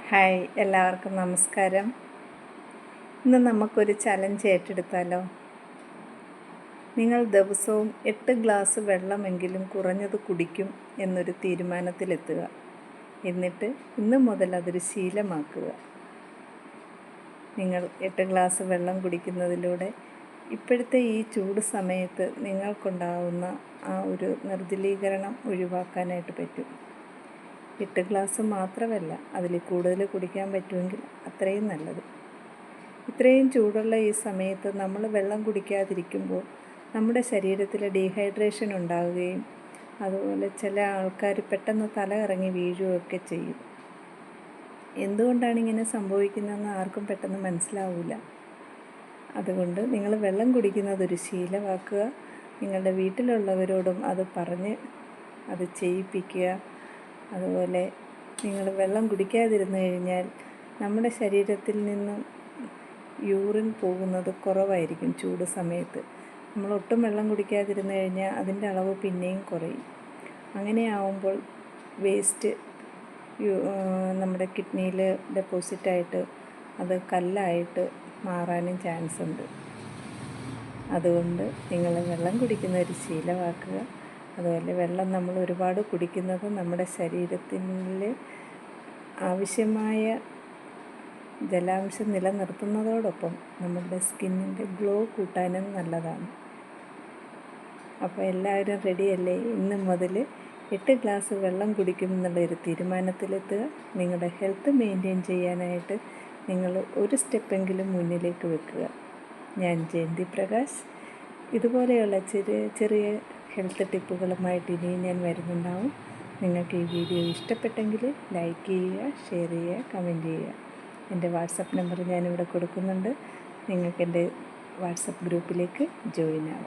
Hi, എല്ലാവർക്കും നമസ്കാരം. ഇന്ന് നമുക്കൊരു ചലഞ്ച് ഏറ്റെടുത്താലോ? നിങ്ങൾ ദിവസവും 8 ഗ്ലാസ് വെള്ളമെങ്കിലും കുറഞ്ഞത് കുടിക്കും എന്നൊരു തീരുമാനത്തിലെത്തുക. എന്നിട്ട് ഇന്ന് മുതൽ അതൊരു ശീലമാക്കുക. നിങ്ങൾ 8 ഗ്ലാസ് വെള്ളം കുടിക്കുന്നതിലൂടെ ഇപ്പോഴത്തെ ഈ ചൂട് സമയത്ത് നിങ്ങൾക്കുണ്ടാകുന്ന ആ ഒരു നിർജ്ജലീകരണം ഒഴിവാക്കാനായിട്ട് പറ്റും. 8 ഗ്ലാസ് മാത്രമല്ല, അതിൽ കൂടുതൽ കുടിക്കാൻ പറ്റുമെങ്കിൽ അത്രയും നല്ലത്. ഇത്രയും ചൂടുള്ള ഈ സമയത്ത് നമ്മൾ വെള്ളം കുടിക്കാതിരിക്കുമ്പോൾ നമ്മുടെ ശരീരത്തിൽ ഡീഹൈഡ്രേഷൻ ഉണ്ടാവുകയും അതുപോലെ ചില ആൾക്കാർ പെട്ടെന്ന് തല കറങ്ങി വീഴുകയൊക്കെ ചെയ്യും. എന്തുകൊണ്ടാണ് ഇങ്ങനെ സംഭവിക്കുന്നതെന്ന് ആർക്കും പെട്ടെന്ന് മനസ്സിലാവില്ല. അതുകൊണ്ട് നിങ്ങൾ വെള്ളം കുടിക്കുന്നതൊരു ശീലമാക്കുക. നിങ്ങളുടെ വീട്ടിലുള്ളവരോടും അത് പറഞ്ഞ് അത് ചെയ്യിപ്പിക്കുക. അതുപോലെ നിങ്ങൾ വെള്ളം കുടിക്കാതിരുന്നു കഴിഞ്ഞാൽ നമ്മുടെ ശരീരത്തിൽ നിന്നും യൂറിൻ പോകുന്നത് കുറവായിരിക്കും. ചൂട് സമയത്ത് നമ്മൾ ഒട്ടും വെള്ളം കുടിക്കാതിരുന്നു കഴിഞ്ഞാൽ അതിൻ്റെ അളവ് പിന്നെയും കുറയും. അങ്ങനെ ആവുമ്പോൾ വേസ്റ്റ് നമ്മുടെ കിഡ്നിയിൽ ഡെപ്പോസിറ്റായിട്ട് അത് കല്ലായിട്ട് മാറാനും ചാൻസ് ഉണ്ട്. അതുകൊണ്ട് നിങ്ങൾ വെള്ളം കുടിക്കുന്ന ഒരു ശീലമാക്കുക. അതുപോലെ വെള്ളം നമ്മൾ ഒരുപാട് കുടിക്കുന്നത് നമ്മുടെ ശരീരത്തിൽ ആവശ്യമായ ജലാംശം നിലനിർത്തുന്നതോടൊപ്പം നമ്മുടെ സ്കിന്നിൻ്റെ ഗ്ലോ കൂട്ടാനും നല്ലതാണ്. അപ്പോൾ എല്ലാവരും റെഡിയല്ലേ? ഇന്ന് മുതൽ 8 ഗ്ലാസ് വെള്ളം കുടിക്കും എന്നുള്ളൊരു തീരുമാനത്തിലെത്തുക. നിങ്ങളുടെ ഹെൽത്ത് മെയിൻറ്റെയിൻ ചെയ്യാനായിട്ട് നിങ്ങൾ ഒരു സ്റ്റെപ്പെങ്കിലും മുന്നിലേക്ക് വെക്കുക. ഞാൻ ജയന്തി പ്രകാശ്. ഇതുപോലെയുള്ള ചെറിയ ഹെൽത്ത് ടിപ്പുകളുമായിട്ട് ഇനിയും ഞാൻ വരുന്നുണ്ടാവും. നിങ്ങൾക്ക് ഈ വീഡിയോ ഇഷ്ടപ്പെട്ടെങ്കിൽ ലൈക്ക് ചെയ്യുക, ഷെയർ ചെയ്യുക, കമൻറ്റ് ചെയ്യുക. എൻ്റെ വാട്സപ്പ് നമ്പർ ഞാനിവിടെ കൊടുക്കുന്നുണ്ട്. നിങ്ങൾക്ക് എൻ്റെ വാട്സപ്പ് ഗ്രൂപ്പിലേക്ക് ജോയിൻ ആവാം.